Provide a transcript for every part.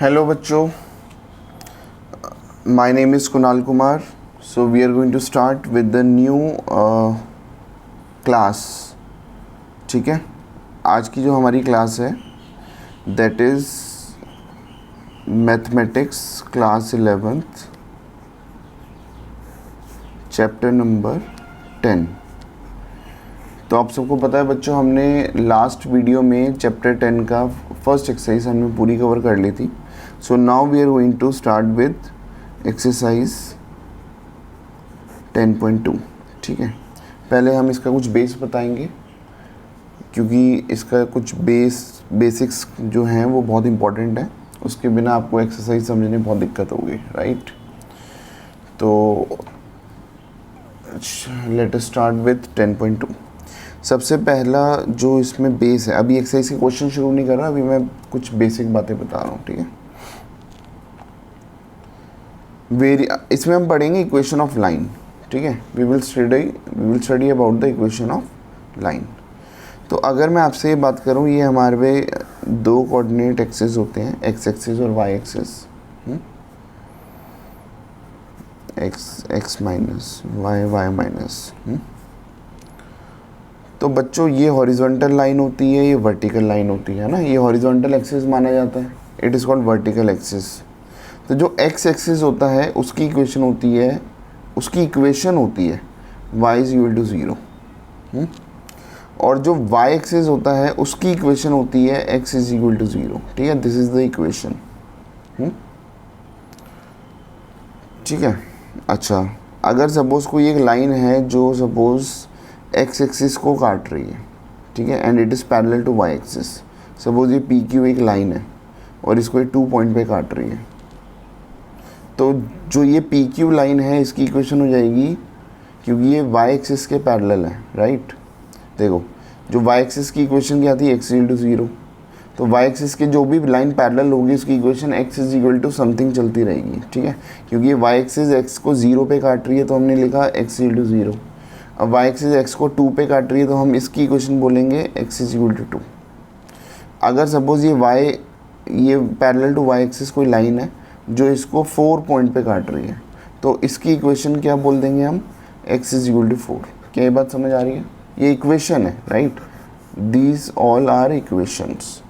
Hello बच्चों, my name is Kunal Kumar. So we are going to start with the new class. ठीक है, आज की जो हमारी क्लास है that is mathematics class 11th chapter number 10. तो आप सबको पता है बच्चों, हमने लास्ट वीडियो में चैप्टर 10 का फर्स्ट एक्सरसाइज हमने पूरी कवर कर ली थी. So now we are going to start with exercise 10.2. ठीक है, पहले हम इसका कुछ बेस बताएंगे क्योंकि इसका कुछ बेसिक्स जो हैं वो बहुत इंपॉर्टेंट है. उसके बिना आपको एक्सरसाइज समझने में बहुत दिक्कत होगी, राइट. तो लेट अस स्टार्ट विद 10.2. सबसे पहला जो इसमें बेस है, अभी एक्सरसाइज के क्वेश्चन शुरू नहीं कर रहा, अभी मैं कुछ बेसिक बातें बता रहा हूँ. ठीक है, इसमें हम पढ़ेंगे इक्वेशन ऑफ लाइन. ठीक है, we will study about the equation of line. तो अगर मैं आपसे ये बात करूँ, ये हमारे पे दो कोऑर्डिनेट एक्सिस होते हैं, एक्स एक्सिस और y axis. X minus y minus. तो बच्चों ये हॉरिजॉन्टल लाइन होती है, ये वर्टिकल लाइन होती है ना. ये हॉरिजॉन्टल एक्सिस माना जाता है, it is called vertical axis. तो जो एक्स एक्सिस होता है उसकी इक्वेशन होती है y इज इक्वल टू 0. और जो y एक्सिस होता है उसकी इक्वेशन होती है x इज इक्वल टू 0. ठीक है, दिस इज द इक्वेशन. ठीक है. अच्छा, अगर सपोज कोई एक लाइन है जो सपोज x एक्सिस को काट रही है, ठीक है, and it is parallel to y axis. Suppose ये PQ एक लाइन है और इसको 2 पॉइंट पे काट रही है. तो जो ये PQ लाइन है इसकी इक्वेशन हो जाएगी, क्योंकि ये y एक्सिस के पैरेलल है, राइट. देखो, जो y एक्सिस की इक्वेशन क्या थी, x इक्वल टू 0. तो y एक्सिस के जो भी लाइन पैरेलल होगी उसकी equation x is equal to something चलती रहेगी. ठीक है, क्योंकि ये y एक्सिस x को 0 पे काट रही है तो हमने लिखा x इक्वल टू 0. अब y एक्सिस x को 2 पे काट रही है तो हम इसकी इक्वेशन बोलेंगे x इज इक्वल टू 2. अगर सपोज ये पैरेलल टू y एक्सिस कोई लाइन है जो इसको 4 पॉइंट पे काट रही है, तो इसकी इक्वेशन क्या बोल देंगे हम, x इज इक्वल टू 4. क्या ये बात समझ आ रही है? ये इक्वेशन है, right. These all are equations.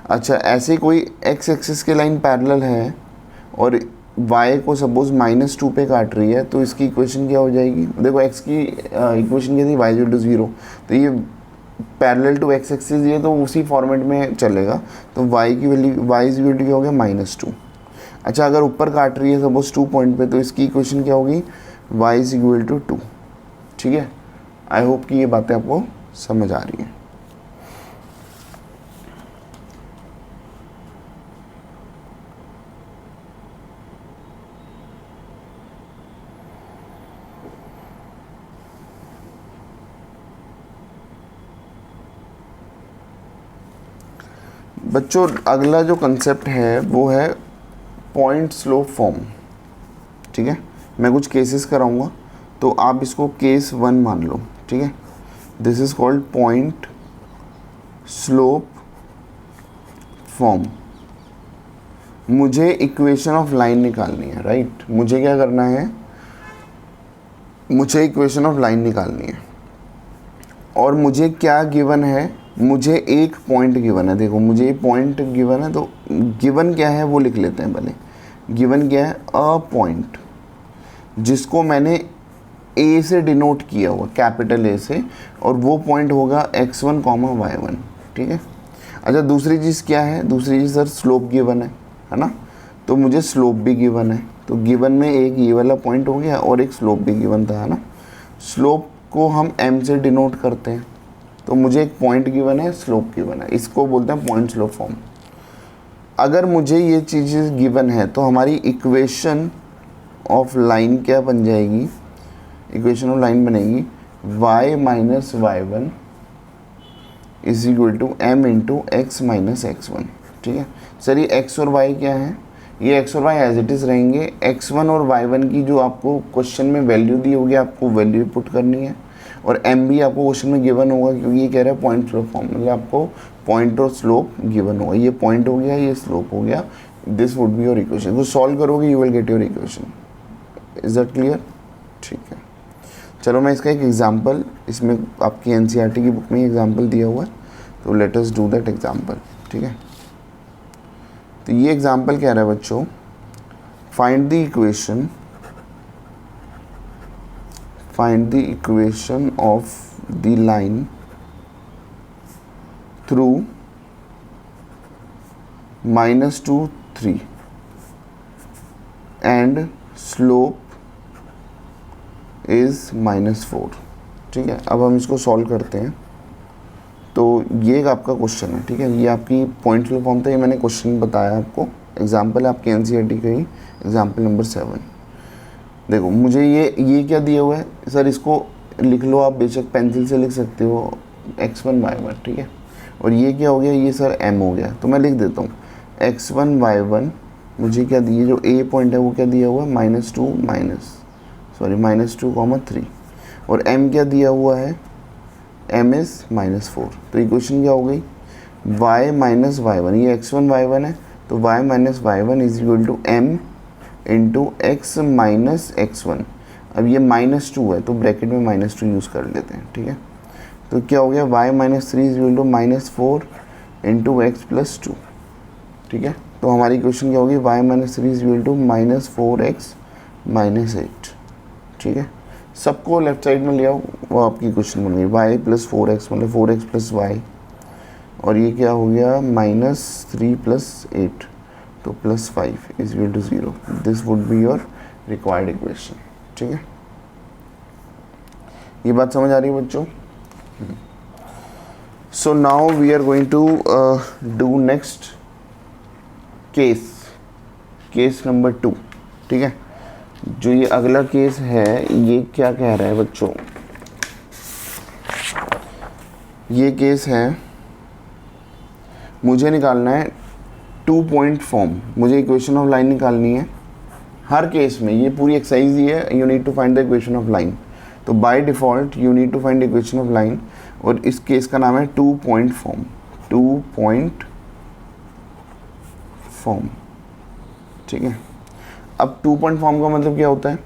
अच्छा, ऐसे कोई x एक्सिस के लाइन पैरेलल है और y को सपोज -2 पे काट रही है, तो इसकी इक्वेशन क्या हो जाएगी. देखो, x की इक्वेशन क्या थी, y इज इक्वल टू 0. तो ये पैरेलल टू x एक्सिस, ये तो उसी फॉर्मेट में चलेगा. तो y की value y is equal to क्या हो गया, -2. अच्छा, अगर ऊपर काट रही है सपोज 2 पॉइंट पे, तो इसकी इक्वेशन क्या होगी, y इज इक्वल टू 2. ठीक है, आई होप कि ये बातें आपको समझ आ रही हैं. बच्चों, अगला जो कंसेप्ट है वो है पॉइंट स्लोप फॉर्म. ठीक है, मैं कुछ केसेस कराऊंगा तो आप इसको केस 1 मान लो. ठीक है, this is called point slope form. मुझे इक्वेशन ऑफ लाइन निकालनी है, राइट. मुझे क्या करना है, मुझे इक्वेशन ऑफ लाइन निकालनी है. और मुझे क्या गिवन है, मुझे एक पॉइंट गिवन है. देखो, मुझे पॉइंट गिवन है, तो गिवन क्या है वो लिख लेते हैं पहले. गिवन क्या है, अ पॉइंट, जिसको मैंने ए से डिनोट किया हुआ, कैपिटल ए से, और वो पॉइंट होगा x1, y1. ठीक है. अच्छा, दूसरी चीज़ क्या है, दूसरी चीज़ सर स्लोप गिवन है ना. तो मुझे स्लोप भी गिवन है. तो गिवन में एक ये वाला पॉइंट हो गया और एक स्लोप भी गिवन था, है ना. स्लोप को हम m से डिनोट करते हैं. तो मुझे एक पॉइंट गिवन है, स्लोप गिवन है, इसको बोलते हैं पॉइंट स्लोप फॉर्म. अगर मुझे ये चीज़ें गिवन है तो हमारी इक्वेशन ऑफ लाइन क्या बन जाएगी, इक्वेशन ऑफ लाइन बनेगी y minus y1 is equal to m into x minus x1. ठीक है सर, ये x और y क्या है, ये x और y एज इट इज़ रहेंगे. x1 और y1 की जो आपको क्वेश्चन में वैल्यू दी होगी, आपको वैल्यू पुट करनी है. और m भी आपको क्वेश्चन में गिवन होगा, क्योंकि ये कह रहा है पॉइंट स्लोप फॉर्म, मतलब आपको पॉइंट और स्लोप गिवन होगा. ये पॉइंट हो गया, ये स्लोप हो गया. This would be your equation. तो सॉल्व करोगे you will get your equation. Is that clear? ठीक है, चलो मैं इसका एक एग्जांपल, इसमें आपकी एनसीईआरटी की बुक में एग्जांपल दिया हुआ है, तो late us do that example. ठीक है, तो ये एग्जांपल कह रहा है बच्चों, find the equation of the line through -2 3 and slope is -4। ठीक है, अब हम इसको सॉल्व करते हैं। तो ये एक आपका क्वेश्चन है। ठीक है, ये आपकी पॉइंट फॉर्म था, ये मैंने क्वेश्चन बताया आपको, एग्जांपल है आपकी एनसीईआरटी का ही एग्जांपल नंबर 7। देखो मुझे ये क्या दिया हुआ है सर, इसको लिख लो आप, बेशक पेंसिल से लिख सकते हो, x1 y1। ठीक है, और ये क्या हो गया, ये सर m हो गया, तो मैं लिख देता हूँ x1 y1। मुझे क्या दिए, जो a पॉइंट है वो क्या दिया हुआ है, -2, और m क्या दिया हुआ है, m इज़ -4। तो इक्वेशन क्या हो गई, y माइनस y1, ये x1 y1 है, तो y minus y1 is equal to m into x minus x1। अब ये -2 है, तो ब्रैकेट में -2 यूज़ कर लेते हैं। ठीक है, तो क्या हो गया, y minus 3 is equal to -4 into x plus 2। ठीक है, तो हमारी इक्वेशन क्या होगी, y minus 3 is equal to -4x minus 8। ठीक है, सबको लेफ्ट साइड में ले आओ, वो आपकी क्वेश्चन बन गई y प्लस 4x, मतलब 4x प्लस y, और ये क्या हो गया -3 प्लस 8, तो +5 is equal to 0। This would be your required equation. ठीक है, ये बात समझ आ रही है बच्चों? So now we are going to do next case number 2। ठीक है, जो ये अगला केस है, ये क्या कह रहा है बच्चों, ये केस है, मुझे निकालना है 2 पॉइंट फॉर्म, मुझे इक्वेशन ऑफ लाइन निकालनी है। हर केस में ये पूरी एक्सरसाइज ही है, you need to find the equation of line. तो by default you need to find equation of line, और इस केस का नाम है 2 पॉइंट फॉर्म। 2 point form. ठीक है, अब 2 पॉइंट फॉर्म का मतलब क्या होता है,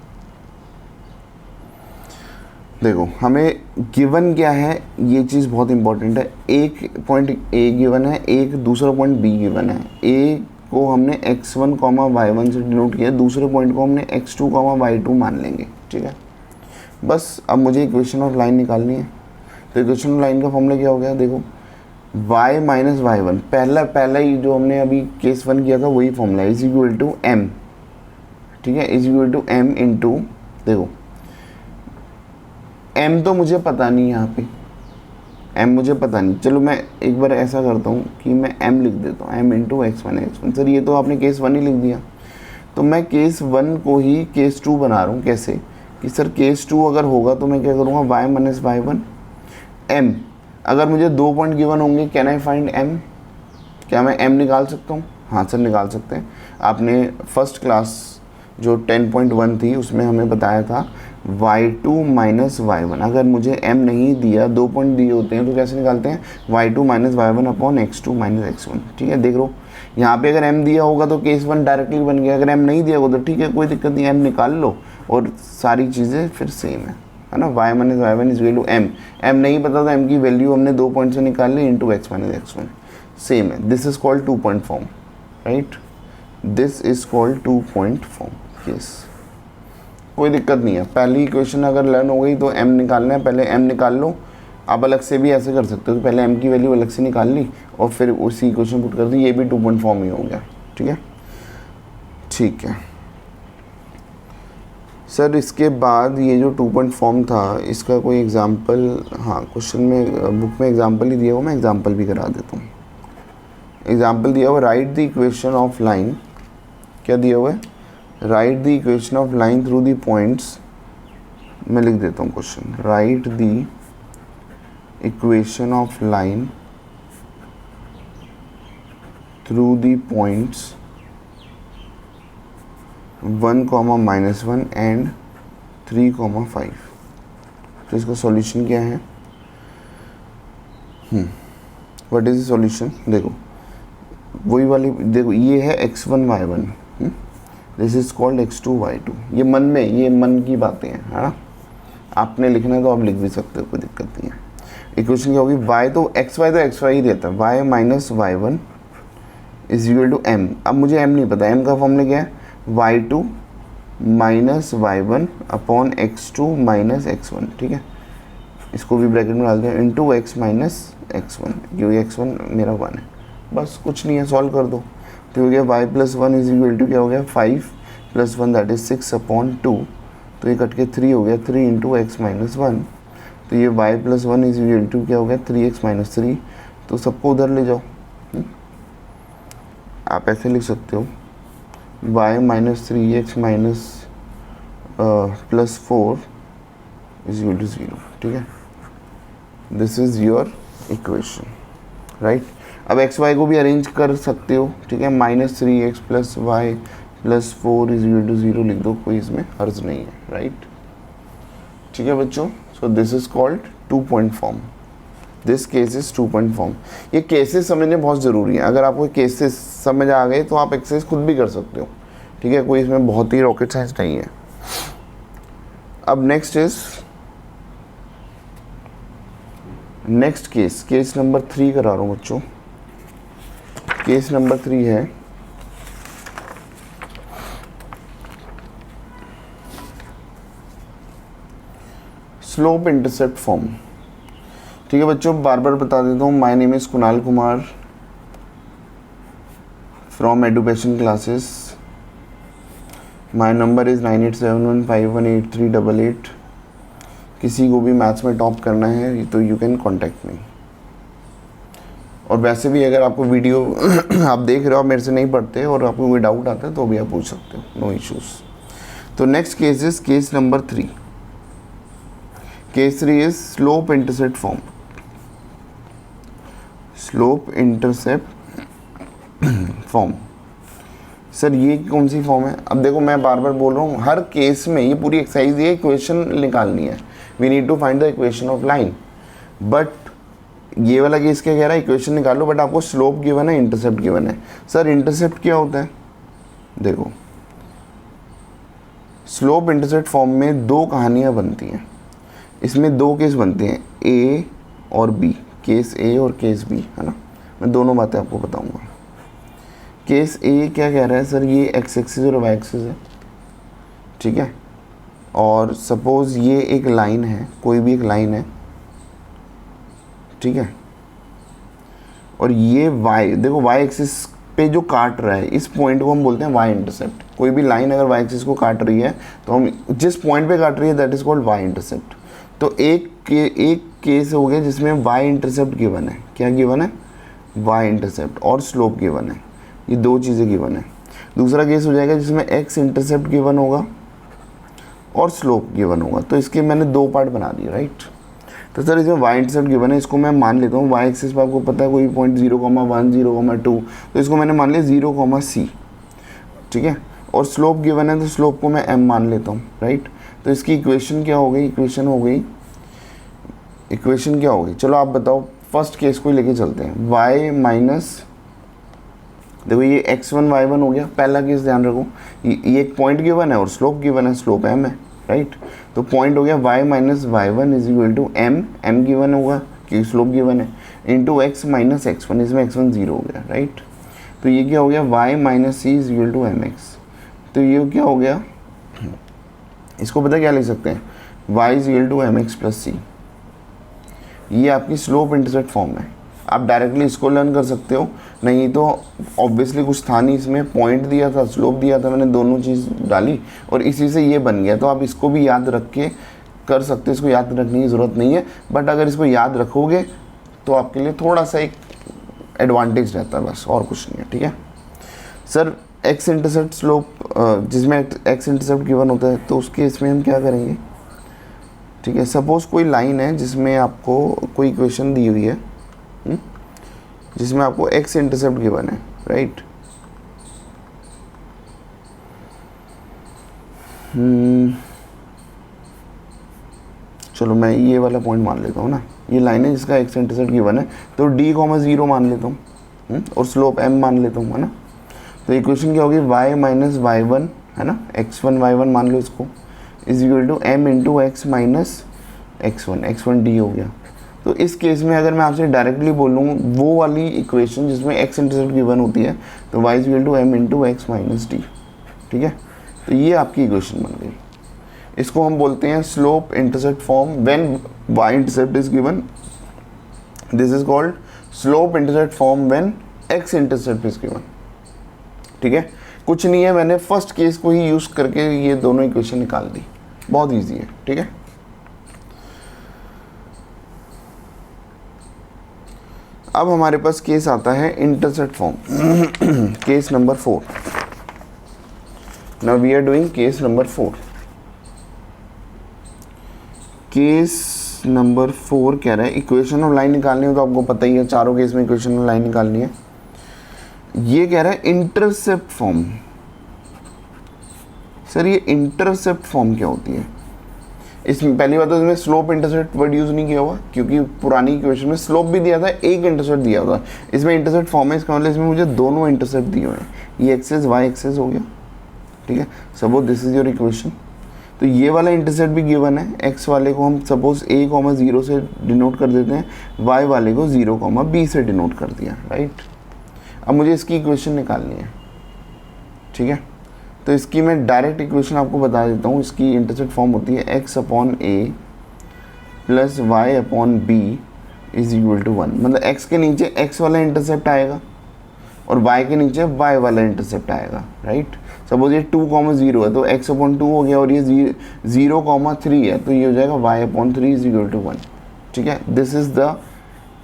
देखो हमें गिवन क्या है, ये चीज़ बहुत इंपॉर्टेंट है। एक पॉइंट ए गिवन है, एक दूसरा पॉइंट बी गिवन है। ए को हमने x1, y1 से डिनोट किया, दूसरे पॉइंट को हमने x2, y2 मान लेंगे। ठीक है, बस अब मुझे इक्वेशन ऑफ लाइन निकालनी है। तो इक्वेशन ऑफ लाइन का फॉर्मूला क्या हो गया, देखो y माइनस y1, पहला ही जो हमने अभी केस 1 किया था वही formula is equal to m। ठीक है, is equal to m into, देखो m तो मुझे पता नहीं, यहाँ पे m मुझे पता नहीं, चलो मैं एक बार ऐसा करता हूँ कि मैं m लिख देता हूँ, m इंटू x1। सर ये तो आपने केस 1 ही लिख दिया, तो मैं केस 1 को ही केस 2 बना रहा हूँ। कैसे कि सर केस 2 अगर होगा तो मैं क्या करूँगा, y माइनस y1 m। अगर मुझे 2 पॉइंट गिवन होंगे, कैन आई फाइंड m, क्या मैं m निकाल सकता हूँ? हाँ सर निकाल सकते हैं। आपने फर्स्ट क्लास जो 10.1 थी उसमें हमें बताया था y2 माइनस y1। अगर मुझे m नहीं दिया, 2 पॉइंट दिए होते हैं, तो कैसे निकालते हैं, y2 minus y1 upon x2 minus x1। ठीक है, देख लो यहाँ पे अगर m दिया होगा तो केस 1 डायरेक्टली बन गया, अगर m नहीं दिया होगा तो ठीक है, कोई दिक्कत नहीं, m निकाल लो और सारी चीज़ें फिर सेम है ना। y minus y1 is value m नहीं पता तो m की वैल्यू हमने 2 पॉइंट से निकाल ली into x minus x1, same है। This is called 2 point form, right, this is called 2 point form case. कोई दिक्कत नहीं है, पहली इक्वेशन अगर लर्न हो गई तो m निकालना है, पहले m निकाल लो। आप अलग से भी ऐसे कर सकते हो, तो पहले m की वैल्यू अलग से निकाल ली और फिर उसी इक्वेशन पुट कर दी, ये भी 2 पॉइंट फॉर्म ही हो गया। ठीक है, ठीक है सर। इसके बाद ये जो 2 पॉइंट फॉर्म था, इसका कोई एग्जाम्पल, हाँ क्वेश्चन में बुक में एग्जाम्पल ही दिया हुआ, मैं एग्जाम्पल भी करा देता हूँ। एग्जाम्पल दिया हुआ, right the equation of line, क्या दिया हुआ है, write the equation of line through the points. मैं लिख देता हूँ question, right the equation of line through the points 1, -1 and 3, 5। तो इसका सॉल्यूशन क्या है, व्हाट इज द सॉल्यूशन, देखो वही वाली देखो, ये है x1 y1, this is called x2 y2। ये मन में, ये मन की बातें हैं, है ना। आपने लिखना है तो आप लिख भी सकते हो, कोई दिक्कत नहीं है। इक्वेशन क्या होगी, y तो x y ही रहता है, y minus y1 is equal to m। अब मुझे m नहीं पता, m का फॉर्मूला क्या है, y2 minus y1 upon x2 minus x1, ठीक है। इसको भी ब्रैकेट में डाल दें, इंटू x माइनस x1, क्योंकि x1 मेरा 1 है। बस कुछ नहीं है, सॉल्व कर दो तो हो गया y plus 1 is equal to क्या हो गया, 5 प्लस 1 दैट इज 6 अपॉन 2, तो ये कट के 3 हो गया, 3 इंटू एक्स माइनस 1, तो ये y plus 1 is equal to क्या हो गया, 3x माइनस 3। तो सबको उधर ले जाओ, आप ऐसे लिख सकते हो, y minus 3x minus plus 4 is equal to 0, ठीक है। This is your equation, right. अब एक्स वाई को भी अरेंज कर सकते हो, ठीक है। -3x plus y plus 4 is equal to 0 लिख दो, कोई इसमें हर्ज नहीं है, राइट। ठीक है बच्चों, so this is called 2 point form, this case is 2 point form. ये केसेस समझने बहुत ज़रूरी है, अगर आपको केसेस समझ आ गए तो आप एक्सरसाइज खुद भी कर सकते हो, ठीक है। कोई इसमें बहुत ही रॉकेट साइंस नहीं है। अब नेक्स्ट केस, केस नंबर 3 करा रहा हूँ बच्चों। केस नंबर 3 है स्लोप इंटरसेप्ट फॉर्म। ठीक है बच्चों, बार बार बता देता हूँ, my name is Kunal Kumar from education classes. My number is 9871518388। किसी को भी मैथ्स में टॉप करना है तो यू कैन कॉन्टेक्ट मी। और वैसे भी अगर आपको वीडियो आप देख रहे हो, आप मेरे से नहीं पढ़ते और आपको कोई डाउट आता है तो भी आप पूछ सकते हो, नो इश्यूज़। तो next case is case number 3। Case 3 is slope intercept form. Slope intercept form, sir ये कौन सी फॉर्म है? अब देखो मैं बार बार बोल रहा हूँ, हर केस में ये पूरी एक्सरसाइज ये इक्वेशन निकालनी है। We need to find the equation of line. But ये वाला केस क्या कह रहा है, इक्वेशन निकालो, बट आपको स्लोप गिवन है, इंटरसेप्ट गिवन है। सर इंटरसेप्ट क्या होता है? देखो स्लोप इंटरसेप्ट फॉर्म में 2 कहानियाँ बनती हैं। इसमें 2 केस बनते हैं, ए और बी, केस ए और केस बी, है ना। मैं दोनों बातें आपको बताऊंगा। केस ए क्या कह रहा है, सर ये एक्स एक्सिस और वाई एक्सिस है, ठीक है। और सपोज ये एक लाइन है, कोई भी एक लाइन है, ठीक है। और ये वाई, देखो वाई एक्सिस पे जो काट रहा है, इस पॉइंट को हम बोलते हैं वाई इंटरसेप्ट। कोई भी लाइन अगर वाई एक्सिस को काट रही है तो हम जिस पॉइंट पे काट रही है that is called y intercept. तो एक केस हो गया जिसमें वाई इंटरसेप्ट गिवन है। क्या गिवन है? वाई इंटरसेप्ट और स्लोप गिवन है, ये 2 चीज़ें गिवन है। दूसरा केस हो जाएगा जिसमें एक्स इंटरसेप्ट गिवन होगा और स्लोप गिवन होगा। तो इसके मैंने 2 पार्ट बना दिए, राइट। तो सर इसमें वाई इंटरसेप्ट गिवन है, इसको मैं मान लेता हूँ वाई एक्सिस पर आपको पता है कोई पॉइंट 0,1 0,2, तो इसको मैंने मान लिया 0,c, ठीक है। और स्लोप गिवन है तो स्लोप को मैं m मान लेता हूँ, राइट। तो इसकी इक्वेशन क्या हो गई? इक्वेशन क्या हो गई? चलो आप बताओ, फर्स्ट केस को ही लेके चलते हैं। y माइनस, देखो ये x1 y1 हो गया पहला केस, ध्यान रखो ये एक पॉइंट गिवन है और स्लोप गिवन है, स्लोप m है, राइट। तो पॉइंट हो गया y minus y1 is equal to m given होगा क्योंकि स्लोप गिवन है, इंटू x माइनस x1, इसमें x1 0 हो गया, राइट। तो ये क्या हो गया? y minus c is equal to mx। तो ये क्या हो गया? इसको पता क्या लिख सकते हैं? y is equal to mx plus c। ये आपकी स्लोप इंटरसेप्ट फॉर्म है। आप डायरेक्टली इसको लर्न कर सकते हो, नहीं तो ऑब्वियसली कुछ था नहीं, इसमें पॉइंट दिया था, स्लोप दिया था, मैंने दोनों चीज़ डाली और इसी से ये बन गया। तो आप इसको भी याद रख के कर सकते हो, इसको याद रखने की ज़रूरत नहीं है। बट अगर इसको याद रखोगे तो आपके लिए थोड़ा सा एक एडवांटेज रहता है, बस और कुछ नहीं है, ठीक है। सर एक्स इंटरसेप्ट स्लोप, जिसमें एक्स इंटरसेप्ट गिवन होता है, तो उसके इसमें हम क्या करेंगे? ठीक है, सपोज कोई लाइन है जिसमें आपको कोई इक्वेशन दी हुई है, जिसमें आपको एक्स इंटरसेप्ट गिवन है, राइट। चलो मैं ये वाला पॉइंट मान लेता हूँ ना, ये लाइन है जिसका एक्स इंटरसेप्ट गिवन है, तो d, 0 मान लेता हूँ, और स्लोप m मान लेता हूँ, है ना। तो इक्वेशन क्या होगी, y माइनस वाई वन, है ना, x1 y1 मान लो इसको, is equal to m into x minus x1 d हो गया। तो इस केस में अगर मैं आपसे डायरेक्टली बोलूँ वो वाली इक्वेशन जिसमें x इंटरसेप्ट गिवन होती है, तो y is equal to m into x minus d, ठीक है। तो ये आपकी इक्वेशन बन गई। इसको हम बोलते हैं slope intercept form when y intercept is given. This is called slope intercept form when x intercept is given, ठीक है। कुछ नहीं है, मैंने फर्स्ट केस को ही यूज करके ये दोनों इक्वेशन निकाल दी, बहुत इजी है, ठीक है। अब हमारे पास केस आता है intercept form, case number 4। Now we are doing case number 4। Case number 4 कह रहा है इक्वेशन ऑफ लाइन निकालनी हो, तो आपको पता ही है चारों केस में इक्वेशन ऑफ लाइन निकालनी है। ये कह रहा है इंटरसेप्ट फॉर्म। सर ये इंटरसेप्ट फॉर्म क्या होती है? इसमें पहली बात तो इसमें स्लोप इंटरसेप्ट वर्ड यूज नहीं किया हुआ, क्योंकि पुरानी इक्वेशन में स्लोप भी दिया था, एक इंटरसेप्ट दिया हुआ। इसमें इंटरसेप्ट फॉर्म है, इसका मतलब इसमें मुझे दोनों इंटरसेप्ट दिए हुए हैं, ये एक्सेस वाई एक्सेस हो गया, ठीक है। Suppose this is your equation, तो ये वाला इंटरसेप्ट भी गिवन है। एक्स वाले को हम सपोज a, 0 से डिनोट कर देते हैं, y वाले को 0, b से डिनोट कर दिया, राइट। अब मुझे इसकी इक्वेशन निकालनी है, ठीक है। तो इसकी मैं डायरेक्ट इक्वेशन आपको बता देता हूँ। इसकी इंटरसेप्ट फॉर्म होती है x upon a plus y upon b is equal to 1। मतलब x के नीचे x वाला इंटरसेप्ट आएगा और y के नीचे y वाला इंटरसेप्ट आएगा, राइट। सपोज ये 2, 0 है तो x अपॉन 2 हो गया, और ये 0, 3 है तो ये हो जाएगा y upon 3 is equal to 1, ठीक है। This is the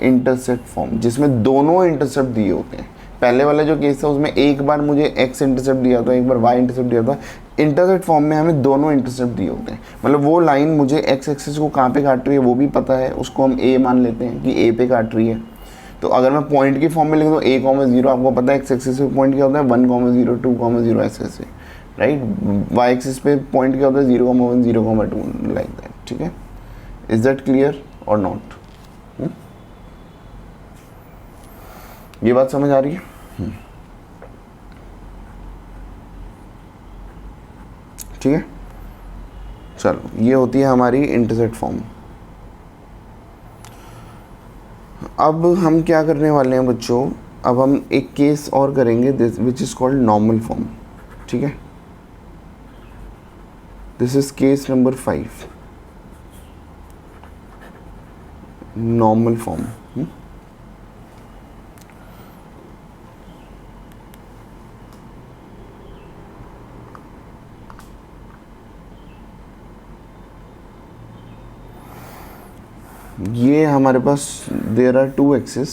intercept form जिसमें दोनों इंटरसेप्ट दिए होते हैं। पहले वाला जो केस था उसमें एक बार मुझे x इंटरसेप्ट दिया था, एक बार y इंटरसेप्ट दिया था। इंटरसेप्ट फॉर्म में हमें दोनों इंटरसेप्ट दिए होते हैं, मतलब वो लाइन मुझे x एक्सिस को कहाँ पे काट रही है वो भी पता है, उसको हम a मान लेते हैं कि a पे काट रही है। तो अगर मैं पॉइंट की फॉर्म में लिख दूँ a, 0, आपको पता है x एक्सिस पे पॉइंट क्या होता है 1, 0, 2, 0 ऐसे ऐसे, राइट। y एक्सिस पे पॉइंट क्या होता है 0, 1, 0, 2 लाइक दैट, ठीक है। इज दैट क्लियर और नॉट? ये बात समझ आ रही है? ठीक है, चलो ये होती है हमारी इंटरसेप्ट फॉर्म। अब हम क्या करने वाले हैं बच्चों, अब हम एक केस और करेंगे which is called normal form, ठीक है। This is case number 5, normal form. ये हमारे पास देयर आर 2 एक्सिस,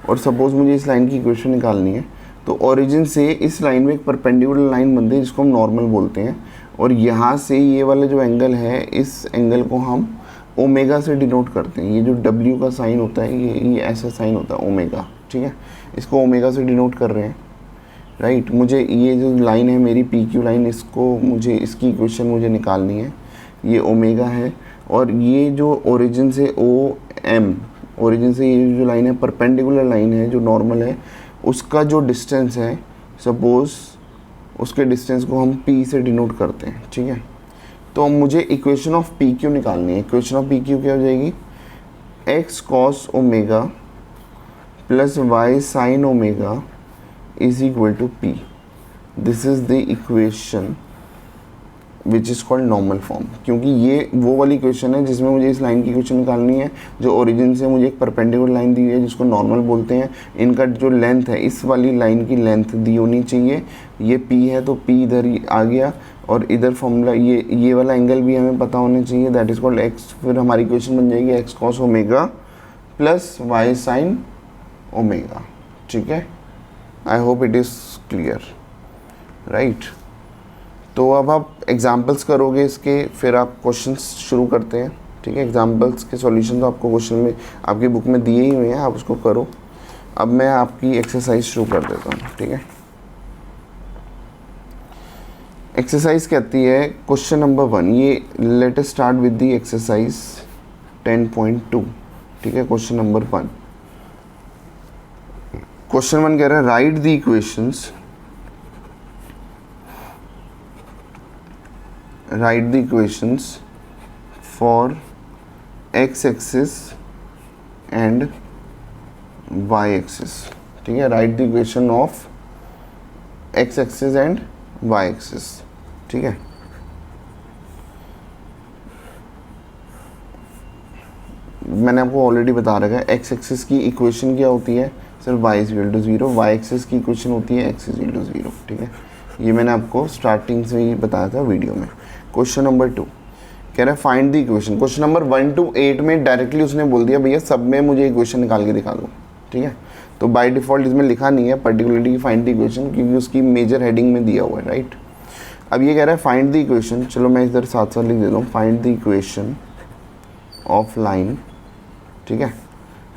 और सपोज मुझे इस लाइन की इक्वेशन निकालनी है। तो ओरिजिन से इस लाइन में एक परपेंडिकुलर लाइन बनती है जिसको हम नॉर्मल बोलते हैं, और यहाँ से ये वाला जो एंगल है इस एंगल को हम ओमेगा से डिनोट करते हैं। ये जो W का साइन होता है ये ऐसा साइन होता है ओमेगा, ठीक है। इसको ओमेगा से डिनोट कर रहे हैं, राइट। मुझे ये जो लाइन है मेरी PQ लाइन, इसको मुझे इसकी इक्वेशन मुझे निकालनी है। ये ओमेगा है, और ये जो ओरिजिन से OM, ओरिजिन से ये जो लाइन है परपेंडिकुलर लाइन है जो नॉर्मल है, उसका जो डिस्टेंस है सपोज उसके डिस्टेंस को हम P से डिनोट करते हैं, ठीक है। तो मुझे इक्वेशन ऑफ PQ निकालनी है। इक्वेशन ऑफ PQ क्या हो जाएगी, x cos omega plus y sin omega is equal to P। This is the equation which is called normal form, क्योंकि ये वो वाली इक्वेशन है जिसमें मुझे इस लाइन की इक्वेशन निकालनी है जो ओरिजिन से मुझे एक परपेंडिकुलर लाइन दी हुई है जिसको नॉर्मल बोलते हैं। इनका जो लेंथ है, इस वाली लाइन की लेंथ दी होनी चाहिए। ये P है तो P इधर आ गया, और इधर फॉर्मूला ये वाला एंगल भी हमें पता होना चाहिए, दैट इज़ कॉल्ड x। फिर हमारी इक्वेशन बन जाएगी x cos omega plus y sin omega, ठीक है। I hope it is clear, right. तो अब आप एग्जाम्पल्स करोगे इसके, फिर आप क्वेश्चंस शुरू करते हैं, ठीक है। एग्जाम्पल्स के सॉल्यूशन तो आपको क्वेश्चन में आपकी बुक में दिए ही हुए हैं, आप उसको करो। अब मैं आपकी एक्सरसाइज शुरू कर देता हूँ, ठीक है। एक्सरसाइज कहती है क्वेश्चन नंबर 1, ये let us start with the exercise 10.2, ठीक है। क्वेश्चन नंबर 1, क्वेश्चन 1 कह रहा है write the equations, write the equations for x axis and y axis. ठीक है, write the equation of x axis and y axis. ठीक है, मैंने आपको ऑलरेडी बता रखा है एक्स एक्सिस की इक्वेशन क्या होती है, सिर्फ y is equal to 0, y axis की इक्वेशन होती है x इज इक्वल टू 0। ठीक है, ये मैंने आपको स्टार्टिंग से ही बताया था वीडियो में। क्वेश्चन नंबर 2 कह रहा है find the equation. Question number 1 to 8 में डायरेक्टली उसने बोल दिया भैया सब में मुझे इक्वेशन निकाल के दिखा दो। ठीक है, तो बाय डिफ़ॉल्ट इसमें लिखा नहीं है पर्टिकुलरली फाइंड द इक्वेशन, क्योंकि उसकी मेजर हेडिंग में दिया हुआ है। राइट, अब ये कह रहा है फाइंड द इक्वेशन, चलो मैं इधर साथ साथ लिख देता हूँ, find the equation of line. ठीक है,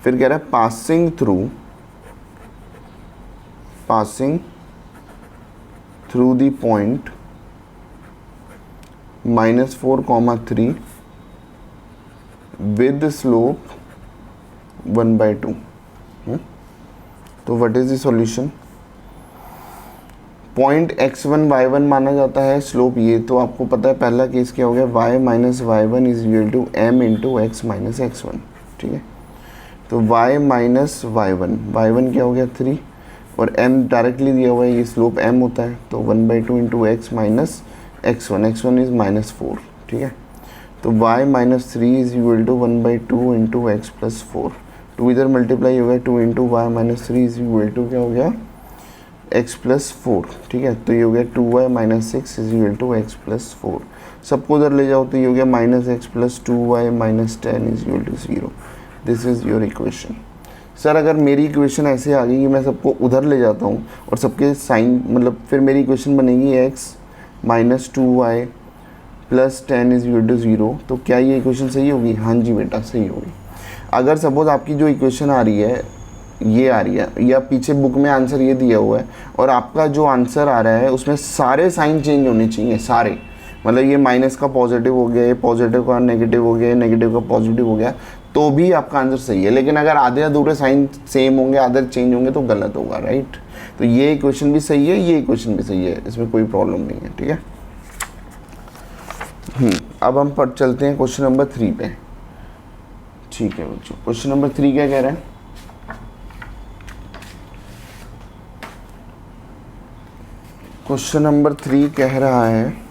फिर कह रहा है passing through the point -4, 3 with slope 1/2। तो what is the solution? Point x1 y1 माना जाता है, स्लोप ये तो आपको पता है। पहला केस क्या हो गया, y minus y1 is equal to m into x minus x1। ठीक है, तो y माइनस y1 क्या हो गया 3, और m डायरेक्टली दिया हुआ है, ये स्लोप m होता है, तो 1/2 into x minus x1 is -4। ठीक है, तो y minus 3 is equal to 1/2 into x plus 4। 2 इधर मल्टीप्लाई हो गया, 2 into y minus 3 is equal to क्या हो गया x प्लस 4। ठीक है, तो ये हो गया 2y minus 6 is equal to x plus 4। सबको उधर ले जाओ तो ये हो गया minus x plus 2y minus 10 is equal to 0। This is your equation. Sir अगर मेरी इक्वेशन ऐसे आ गई कि मैं सबको उधर ले जाता हूँ और सबके साइन मतलब फिर मेरी इक्वेशन बनेगी x minus 2y plus 10 is equal to 0, तो क्या ये इक्वेशन सही होगी? हाँ जी बेटा सही होगी। अगर सपोज आपकी जो इक्वेशन आ रही है ये आ रही है, या पीछे बुक में आंसर ये दिया हुआ है और आपका जो आंसर आ रहा है उसमें सारे साइन चेंज होने चाहिए, सारे, मतलब ये माइनस का पॉजिटिव हो गया, ये पॉजिटिव का नेगेटिव हो गया, नेगेटिव का पॉजिटिव हो गया, तो भी आपका आंसर सही है। लेकिन अगर आधे अधूरे साइन सेम होंगे, आधे चेंज होंगे तो गलत होगा। राइट, तो ये इक्वेशन भी सही है, ये इक्वेशन भी सही है, इसमें कोई प्रॉब्लम नहीं है। ठीक है, अब हम पर चलते हैं क्वेश्चन नंबर 3 पे। ठीक है बच्चों, क्वेश्चन नंबर 3 क्या कह रहा है? क्वेश्चन नंबर 3 कह रहा है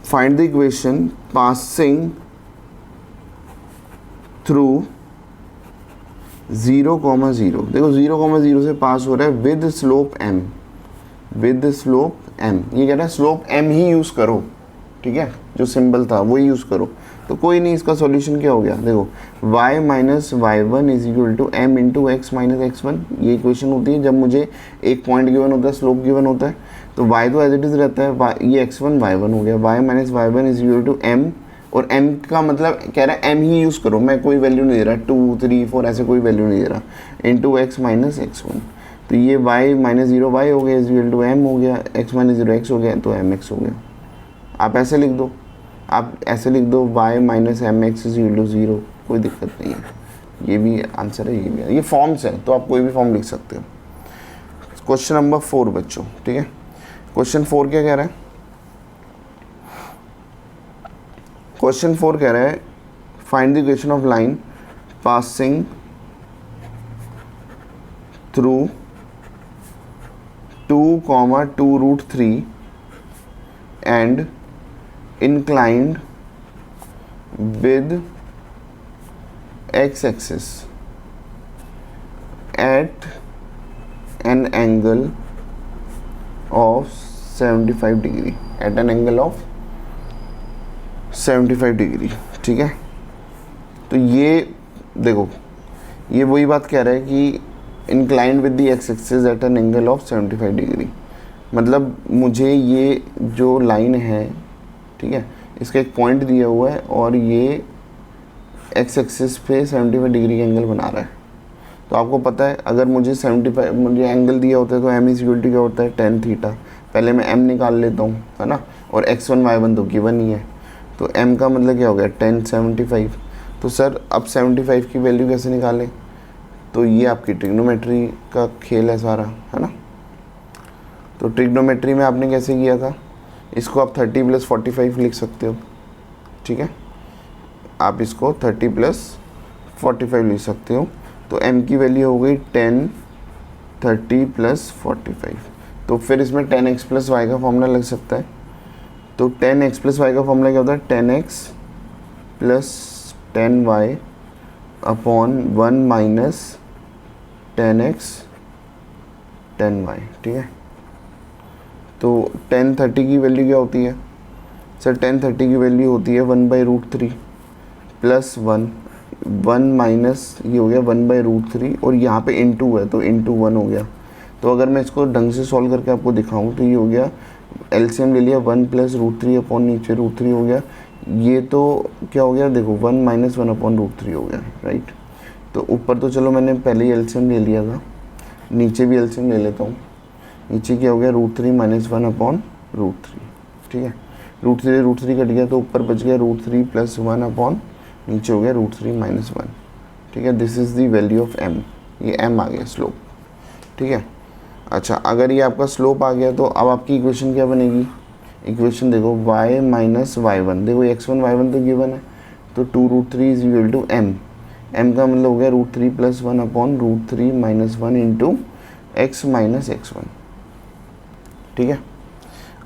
find the equation passing through 0,0। देखो 0,0 से पास हो रहा है with slope m, with slope m। ये कह रहा है स्लोप m ही यूज़ करो। ठीक है, जो सिंबल था वो यूज़ करो। तो कोई नहीं, इसका सॉल्यूशन क्या हो गया? देखो y minus y1 is equal to m into x minus x1। ये इक्वेशन होती है जब मुझे एक पॉइंट गिवन होता है, स्लोप गिवन होता है, तो y तो एज इट इज़ रहता है, ये x1 y1 हो गया। y minus y1 is equal to m, और m का मतलब कह रहा है m ही यूज़ करो, मैं कोई वैल्यू नहीं दे रहा, 2 3 4 ऐसे कोई वैल्यू नहीं दे रहा, इंटू एक्स माइनस x1। तो ये y माइनस 0y हो गया इज इक्वल टू m हो गया, x माइनस 0x हो गया, तो mx हो गया। आप ऐसे लिख दो, आप ऐसे लिख दो y minus m x is equal to 0, कोई दिक्कत नहीं है। ये भी आंसर है, ये भी है, ये फॉर्म्स है, तो आप कोई भी फॉर्म लिख सकते हो। क्वेश्चन नंबर 4 बच्चों। ठीक है, क्वेश्चन 4 क्या कह रहा है? क्वेश्चन 4 कह रहा है find the equation of line passing through 2,2√3 and inclined with x-axis at an angle of 75 degree, at an angle of 75 degree। ठीक है, तो ये देखो ये वही बात कह रहा है कि inclined with the x-axis at an angle of 75 degree, मतलब मुझे ये जो लाइन है, ठीक है, इसका एक पॉइंट दिया हुआ है और ये एक्स एक्सिस पे 75 डिग्री का एंगल बना रहा है। तो आपको पता है अगर मुझे 75 मुझे एंगल दिया होता है तो m इज इक्वल टू क्या होता है, tan थीटा। पहले मैं m निकाल लेता हूँ, है ना, और x1 y1 तो गिवन ही है, तो m का मतलब क्या हो गया tan 75। तो सर अब 75 की वैल्यू कैसे निकालें? तो ये आपकी ट्रिग्नोमेट्री का खेल है सारा, है ना। तो ट्रिग्नोमेट्री में आपने कैसे किया था, इसको आप 30 + 45 लिख सकते हो, ठीक है। आप इसको 30 + 45 लिख सकते हो। तो m की वैल्यू हो गई 10, 30 + 45। तो फिर इसमें 10x + y का फॉर्मूला लग सकता है। तो 10x + y का फॉर्मूला क्या होता है? 10x + 10y upon 1 - 10x 10y, ठीक है। तो 10 30 की वैल्यू क्या होती है सर? 10 30 की वैल्यू होती है 1/√3 + 1 1 माइनस ये हो गया 1/√3 और यहाँ पे इंटू है तो इंटू 1 हो गया। तो अगर मैं इसको ढंग से सॉल्व करके आपको दिखाऊं तो ये हो गया, एलसीएम ले लिया 1 + √3 अपॉन नीचे √3 हो गया। ये तो क्या हो गया देखो 1 - 1 अपॉन √3 हो गया, राइट। तो ऊपर तो चलो मैंने पहले ही एलसीएम ले लिया था, नीचे भी एलसीएम ले लेता हूँ। नीचे क्या हो गया √3 - 1 अपॉन √3, ठीक है। √3 कट गया तो ऊपर बच गया √3 + 1 अपॉन नीचे हो गया √3 - 1, ठीक है। This is the value of m, ये m आ गया स्लोप, ठीक है। अच्छा, अगर ये आपका स्लोप आ गया तो अब आपकी इक्वेशन क्या बनेगी? इक्वेशन देखो y - y1, देखो x1 y1 तो गिवन है, तो 2√3 = m। m का मतलब हो गया √3 + 1 अपॉन √3 - 1 इंटू x - x1, ठीक है।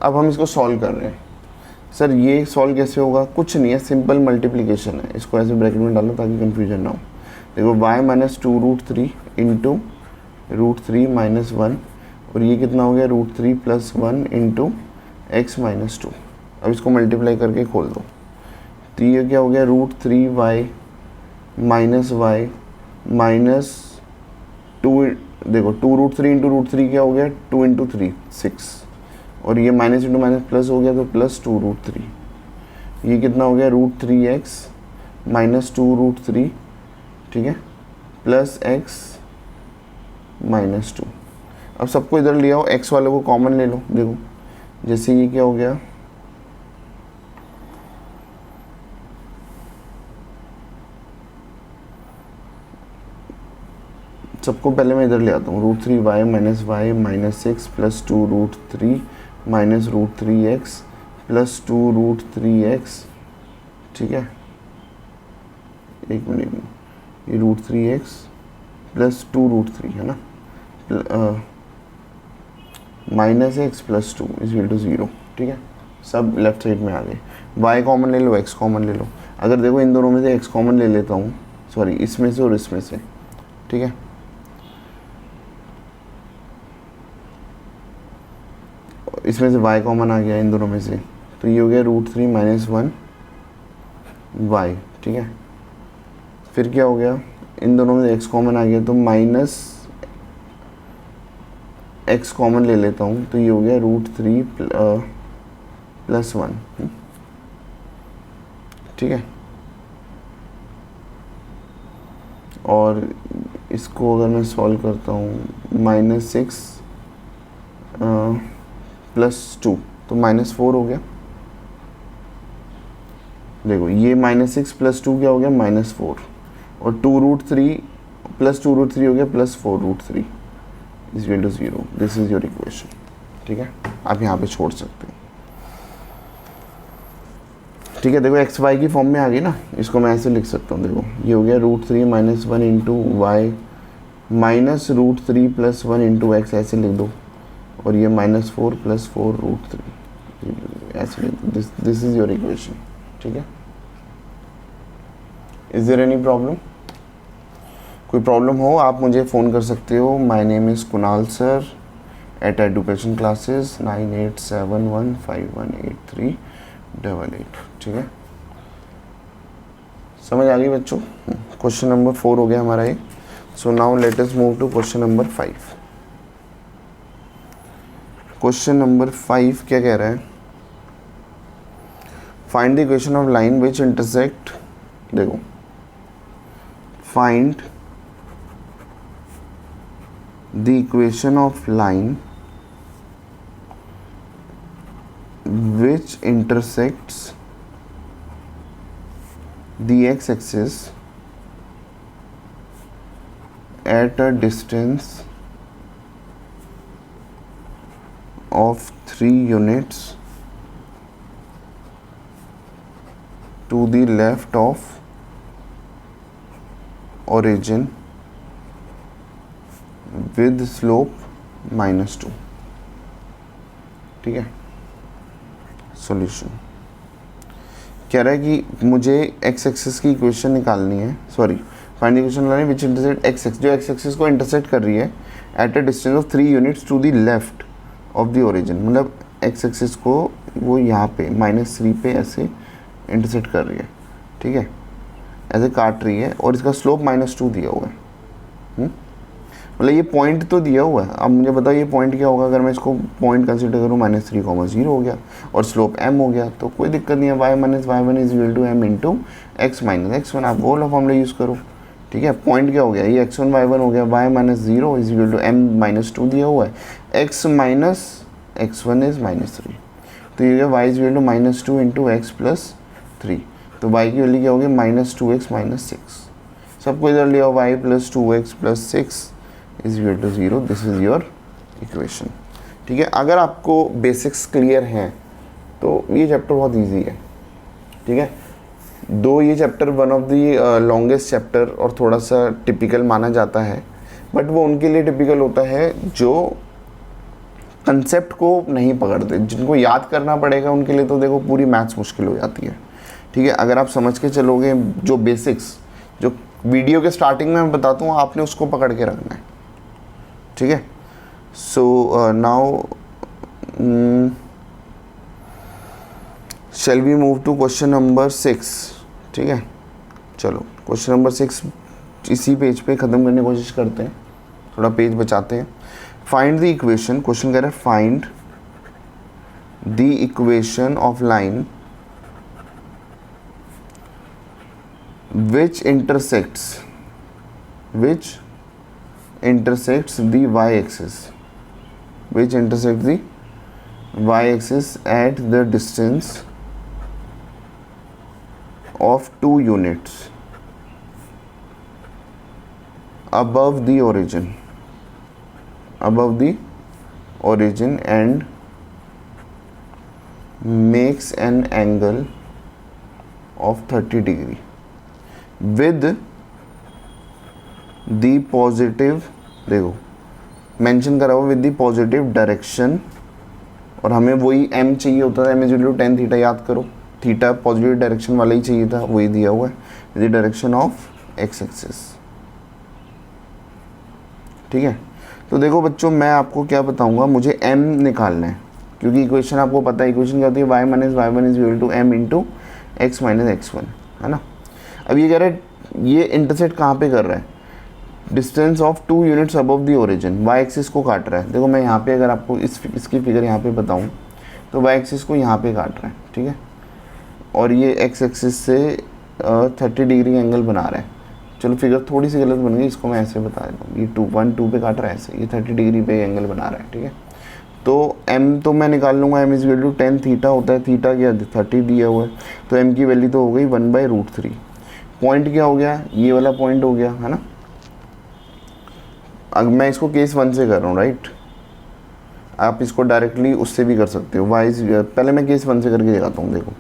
अब हम इसको सॉल्व कर रहे हैं। सर ये सॉल्व कैसे होगा? कुछ नहीं है, सिंपल मल्टीप्लिकेशन है। इसको ऐसे ब्रैकेट में डालो ताकि कंफ्यूजन ना हो। देखो y - 2√3 इंटू √3 - 1 और ये कितना हो गया √3 + 1 इंटू x - 2। अब इसको मल्टीप्लाई करके खोल दो तो ये क्या हो गया √3y - y -2, देखो 2√3 इंटू √3 क्या हो गया 2 इंटू 3 6 और ये माइनस इंटू माइनस प्लस हो गया तो +2√3। ये कितना हो गया √3x - 2√3, ठीक है, प्लस x - 2। अब सबको इधर ले आओ, x वाले को कॉमन ले लो। देखो जैसे ये क्या हो गया सबको पहले मैं इधर ले आता हूँ √3y - y -6 + 2√3 -√3x + 2√3x, ठीक है। एक मिनट में ये √3x + 2√3 है ना, -x + 2 = 0, ठीक है। सब लेफ्ट साइड में आ गए। y कॉमन ले लो, x कॉमन ले लो। अगर देखो इन दोनों में से x कॉमन ले लेता हूँ, सॉरी इसमें से और इसमें से, ठीक है। इसमें से y कॉमन आ गया इन दोनों में से, तो ये हो गया √3 - 1 y, ठीक है। फिर क्या हो गया इन दोनों में x कॉमन आ गया तो -x कॉमन ले लेता हूँ तो ये हो गया √3 + 1, ठीक है। और इसको अगर मैं सॉल्व करता हूँ -6 + 2 तो -4 हो गया। देखो ये -6 + 2 क्या हो गया -4 और 2√3 + 2√3 हो गया +4√3 = 0। दिस इज योर इक्वेशन, ठीक है। आप यहाँ पे छोड़ सकते हो, ठीक है। देखो एक्स वाई की फॉर्म में आ गई ना, इसको मैं ऐसे लिख सकता हूँ। देखो ये हो गया √3 - 1 इंटू वाई -√3 + 1 इंटू एक्स, ऐसे लिख दो। और ये -4 + 4√3 ऐसे लिख दो। दिस इज योर इक्वेशन, ठीक है। Is there any problem? कोई प्रॉब्लम हो आप मुझे फ़ोन कर सकते हो। My name is Kunal sir at education classes 9871518388, ठीक है। समझ आ गई बच्चों? क्वेश्चन नंबर 4 हो गया हमारा ये। So now let us move to question number 5। Question number 5 क्या कह रहा है? Find the equation of line which intersect, देखो find the equation of line which intersects the x-axis at a distance of 3 units to the left of origin with slope -2। ठीक है, solution कह रहा है कि मुझे x एक्सिस की equation निकालनी है, सॉरी फाइंड इक्वेशन निकालनी है विच इंटरसेक्ट x एक्सिस, जो x एक्सिस को इंटरसेक्ट कर रही है at a distance of 3 units to the left of the origin. मतलब x एक्सिस को वो यहाँ पे -3 पे ऐसे इंटरसेक्ट कर रही है, ठीक है, ऐसे काट रही है और इसका स्लोप -2 दिया हुआ है। मतलब ये पॉइंट तो दिया हुआ है। अब मुझे बताओ ये पॉइंट क्या होगा अगर मैं इसको पॉइंट कंसिडर करूँ, -3, 0 हो गया और स्लोप m हो गया, तो कोई दिक्कत नहीं है। y - y1 is equal to m into x - x1, आप वो वाला फॉर्मूला यूज़ करो, ठीक है। पॉइंट क्या हो गया, ये x1 y1 हो गया, y - 0 is equal to m - 2 दिया हुआ है, x - x1 इज -3, तो ये y is equal to -2 into x plus 3, तो y की वैल्यू क्या होगी -2x - 6। सबको इधर लिया y plus 2x plus 6 is equal to 0। This is your equation, ठीक है। अगर आपको बेसिक्स क्लियर हैं तो ये चैप्टर बहुत इजी है, ठीक है। दो ये chapter one of the longest chapter और थोड़ा सा टिपिकल माना जाता है, बट वो उनके लिए टिपिकल होता है जो कंसेप्ट को नहीं पकड़ते, जिनको याद करना पड़ेगा उनके लिए तो देखो पूरी मैथ्स मुश्किल हो जाती है, ठीक है। अगर आप समझ के चलोगे, जो बेसिक्स जो वीडियो के स्टार्टिंग में मैं बताता हूँ आपने उसको पकड़ के रखना है, ठीक है। So now shall we move to question number 6, ठीक है। चलो क्वेश्चन नंबर 6 इसी पेज पे ख़त्म करने की कोशिश करते हैं, थोड़ा पेज बचाते हैं। फाइंड द इक्वेशन, क्वेश्चन कह रहा है find the equation of line which intersects the y-axis, which intersects the y-axis at the distance of 2 units above the origin and makes an angle of 30 degree with the positive, देखो mention करा हुआ with the positive direction, और हमें वही m चाहिए होता था, m is equal to tan theta, याद करो थीटा पॉजिटिव डायरेक्शन वाला ही चाहिए था, वही दिया हुआ है with the direction of x axis, ठीक है। तो देखो बच्चों मैं आपको क्या बताऊंगा, मुझे m निकालना है क्योंकि इक्वेशन आपको पता है, इक्वेशन क्या होती है y - y1 is equal to m into x - x1, है ना। अब ये कह रहा है ये इंटरसेक्ट कहाँ पे कर रहा है, distance of 2 units above the origin, y axis को काट रहा है। देखो मैं यहाँ पे अगर आपको इसकी फिगर यहाँ पे बताऊँ तो वाई एक्सिस को यहाँ पे काट रहा है, ठीक है, और ये एक्स एक्सिस से 30 डिग्री एंगल बना रहा है। चलो फिगर थोड़ी सी गलत बन गई, इसको मैं ऐसे बता देता हूँ, ये 2 पे काट रहा है ऐसे, ये 30 डिग्री पे एंगल बना रहा है, ठीक है। तो m तो मैं निकाल लूँगा, m is equal to tan theta होता है, थीटा क्या 30 दिया हुआ है, तो m की वैल्यू तो हो गई 1/√3। पॉइंट क्या हो गया, ये वाला पॉइंट हो गया, है ना। अब मैं इसको केस 1 से कर रहा हूँ, राइट। आप इसको डायरेक्टली उससे भी कर सकते हो, वाइज पहले मैं केस 1 से करके दिखाता हूँ। देखो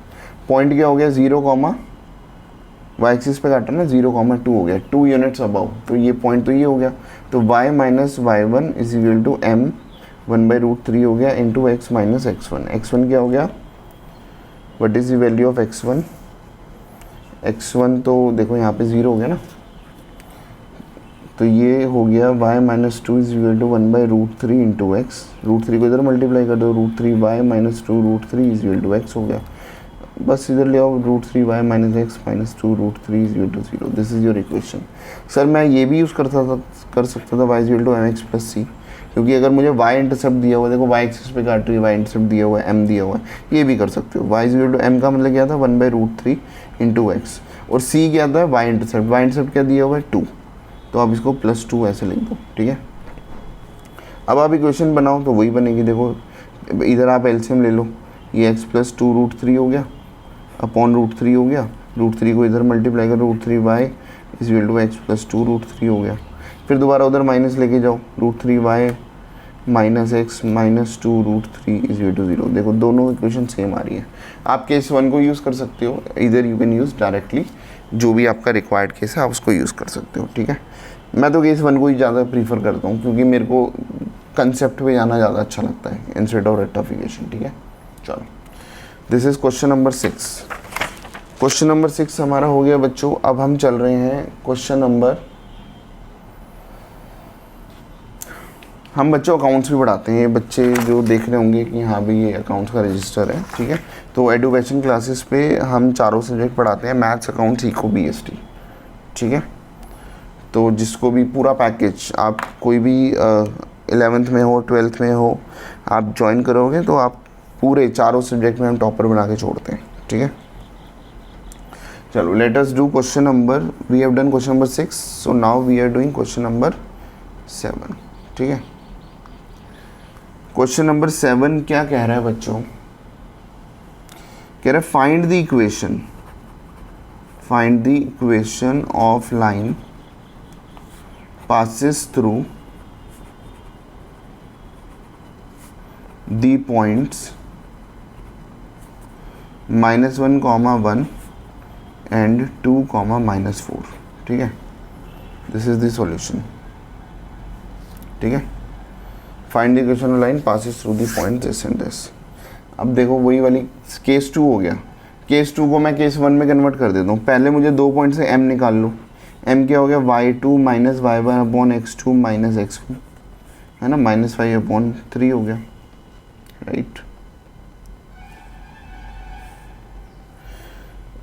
पॉइंट क्या हो गया 0, वाई एक्सिस पे काटा ना 0,2 हो गया, 2 यूनिट्स अबव, तो ये पॉइंट तो ये हो गया। तो y - y1 is equal to m 1/√3 हो गया इंटू x - x1। x1 क्या हो गया, what is the value of x1, x1 तो देखो यहाँ पे 0 हो गया ना, तो ये हो गया y - 2 is equal to 1/√3 into x, √3 को इधर मल्टीप्लाई कर दो, √3 y - 2 √3 is equal to x हो गया, बस इधर ले आओ, √3 y - x - 2 √3 is equal to 0। This is your equation. Sir मैं ये भी यूज़ कर सकता था y is equal to mx plus c, क्योंकि अगर मुझे y इंटरसेप्ट दिया हुआ है, देखो y एक्सिस पे काट रही है, y इंटरसेप्ट दिया हुआ है, m दिया हुआ है, ये भी कर सकते हो। y is equal to m का मतलब क्या था 1/√3 इंटू एक्स, और c क्या था y इंटरसेप्ट क्या दिया हुआ है 2, तो आप इसको +2 ऐसे लिख दो, ठीक है। अब आप इक्वेशन बनाओ तो वही बनेगी। देखो इधर आप एलसीएम ले लो, ये x + 2√3 हो गया अपॉन √3 हो गया, √3 को इधर मल्टीप्लाई करो, √3y is equal to x plus 2 √3 हो गया। फिर दोबारा उधर माइनस लेके जाओ, √3y minus x minus 2 √3 is equal to 0। देखो दोनों इक्वेशन सेम आ रही है। आप केस 1 को यूज़ कर सकते हो, इधर यू कैन यूज़ डायरेक्टली, जो भी आपका रिक्वायर्ड केस है आप उसको यूज़ कर सकते हो, ठीक है। मैं तो केस 1 को ही ज़्यादा प्रीफर करता हूँ, क्योंकि मेरे को कंसेप्ट पे जाना ज़्यादा अच्छा लगता है इंस्टेड ऑफ रेक्टिफिकेशन, ठीक है। चलो, this is question number 6। Question number 6 हमारा हो गया बच्चों। अब हम चल रहे हैं क्वेश्चन नंबर, हम बच्चों अकाउंट्स भी पढ़ाते हैं। ये बच्चे जो देख रहे होंगे कि हाँ भाई ये अकाउंट्स का रजिस्टर है, ठीक है। तो एडुकेशन क्लासेस पे हम चारों सब्जेक्ट पढ़ाते हैं, मैथ्स, अकाउंट्स, इको, BST, ठीक है। तो जिसको भी पूरा पैकेज, आप कोई भी 11th में हो, 12th में हो, आप ज्वाइन करोगे तो आप पूरे चारों सब्जेक्ट में हम टॉपर बना के छोड़ते हैं, ठीक है। चलो, let us do question number, we have done question number 6, so now we are doing question number 7, ठीक है। क्वेश्चन नंबर 7 क्या कह रहा है बच्चों? कह रहा है find the equation of line passes through the points -1, 1 and 2, -4, ठीक है। दिस इज द सॉल्यूशन, ठीक है। Find the equation of line passes through the point this and this। अब देखो वही वाली केस 2 हो गया। केस 2 को मैं केस 1 में कन्वर्ट कर देता हूँ। पहले मुझे 2 पॉइंट से m निकाल लो। m क्या हो गया? y2 minus y1 upon x2 minus x1, है ना, -5/3 हो गया, राइट।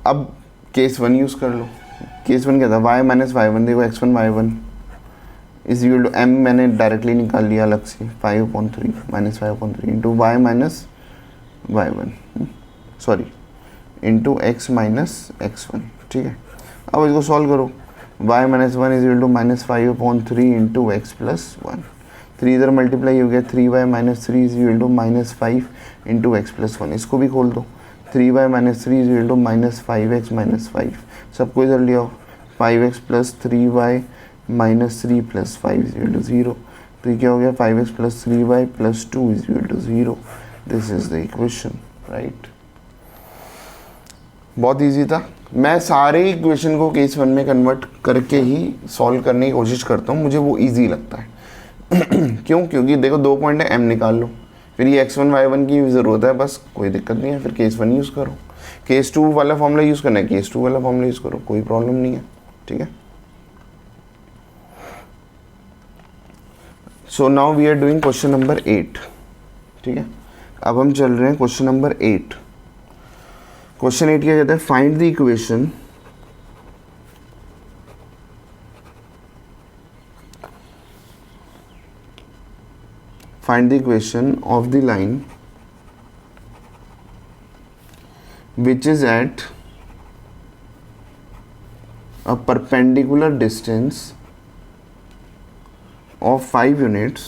अब केस 1 यूज़ कर लो। केस 1 क्या था? y माइनस y1, देखो x1 y1 is equal to m मैंने डायरेक्टली निकाल लिया अलग से, 5/3 -5/3 into y minus y1, sorry into x minus x1, ठीक है। अब इसको सॉल्व करो। y minus 1 is equal to -5/3 into x plus 1, 3 इधर मल्टीप्लाई हो गया, 3y minus 3 is equal to -5 into x plus 1। इसको भी खोल दो, 3y minus 3 is equal to -5x minus 5, सबको इधर ले आओ, 5x plus 3y minus 3 plus 5 is equal to 0। तो ये क्या हो गया? 5x plus 3y plus 2 is equal to 0। This is the equation, right. बहुत इजी था। मैं सारे इक्वेशन को केस 1 में कन्वर्ट करके ही सॉल्व करने की कोशिश करता हूँ, मुझे वो इजी लगता है। क्यों? क्योंकि देखो 2 पॉइंट है, m निकाल लो, फिर ये x1 y1 की ज़रूरत है, बस कोई दिक्कत नहीं है। फिर केस 1 यूज़ करो, केस 2 वाला फॉर्मूला यूज़ करना है, केस 2 वाला फॉर्मूला यूज़ करो, कोई प्रॉब्लम नहीं है, ठीक है। So now we are doing question number 8, ठीक है। अब हम चल रहे हैं क्वेश्चन नंबर 8। क्वेश्चन 8 क्या कहता है? Find the equation of the line which is at a perpendicular distance of 5 units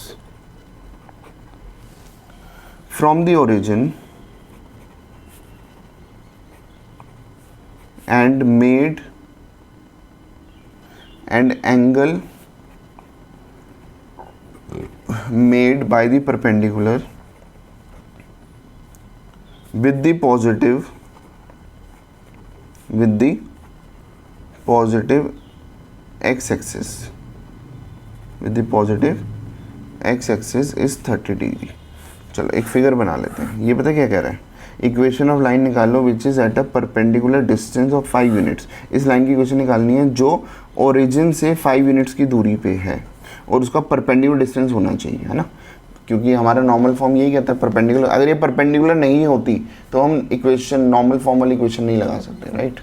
from the origin and made an angle made by the perpendicular with the positive x-axis is 30 degree. चलो एक figure बना लेते हैं। ये पता क्या कह रहा है? इक्वेशन ऑफ लाइन निकालो which is at a perpendicular distance of 5 units. इस लाइन की इक्वेशन निकालनी है जो ओरिजिन से 5 यूनिट्स की दूरी पे है और उसका परपेंडिकुलर डिस्टेंस होना चाहिए, है ना, क्योंकि हमारा नॉर्मल फॉर्म यही कहता है परपेंडिकुलर। अगर ये परपेंडिकुलर नहीं होती तो हम इक्वेशन, नॉर्मल फॉर्म वाली इक्वेशन नहीं लगा सकते, राइट।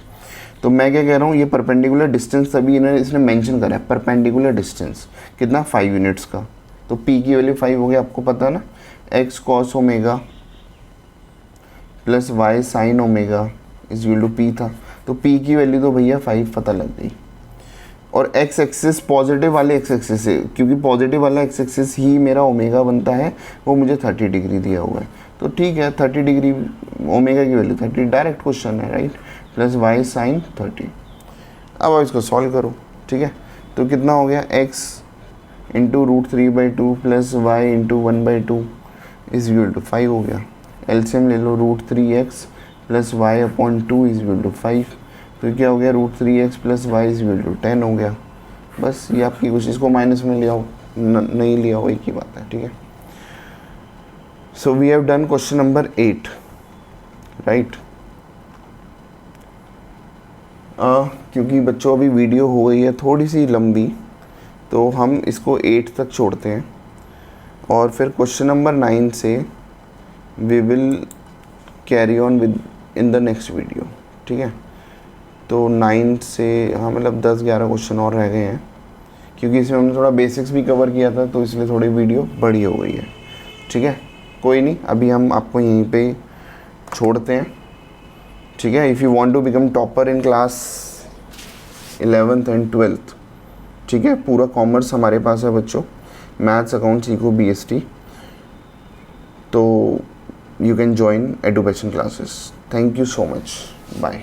तो मैं क्या कह रहा हूँ, ये परपेंडिकुलर डिस्टेंस तभी इसने मेंशन करा है, परपेंडिकुलर डिस्टेंस कितना? 5 यूनिट्स का। तो p की वैल्यू 5 हो गया, आपको पता है ना, x cos omega plus y sin omega is equal to p था। तो p की वैल्यू तो भैया 5 पता लग गई। और x एक्सिस पॉजिटिव वाले x एक्सिस है, क्योंकि पॉजिटिव वाला x एक्सिस ही मेरा ओमेगा बनता है, वो मुझे 30 डिग्री दिया हुआ है। तो ठीक है, 30 डिग्री ओमेगा की वैल्यू 30, डायरेक्ट क्वेश्चन है, राइट। Plus y sine 30। अब इसको सॉल्व करो, ठीक है। तो कितना हो गया, x into √3/2 plus y into 1/2 is equal to 5 हो गया। एलसीएम ले लो, √3x plus y upon 2 is equal to 5। तो क्या हो गया, √3x plus y is equal to 10 हो गया। बस ये आपकी कुछ, इसको माइनस में ले आओ, नहीं लिया हो, एक ही बात है, ठीक है। So we have done question number 8, right. क्योंकि बच्चों अभी वीडियो हो गई है थोड़ी सी लंबी, तो हम इसको 8 तक छोड़ते हैं और फिर क्वेश्चन नंबर 9 से we will carry on with in the next video, ठीक है। तो 9 से हाँ मतलब 10-11 क्वेश्चन और रह गए हैं, क्योंकि इसमें हमने थोड़ा बेसिक्स भी कवर किया था, तो इसलिए थोड़ी वीडियो बड़ी हो गई है, ठीक है। कोई नहीं, अभी हम आपको यहीं पे छोड़ते हैं, ठीक है। If you want to become topper in class 11th and 12th, ठीक है, पूरा कॉमर्स हमारे पास है बच्चों, मैथ्स, अकाउंट्स, इको, BST, तो you can join education classes. Thank you so much, bye.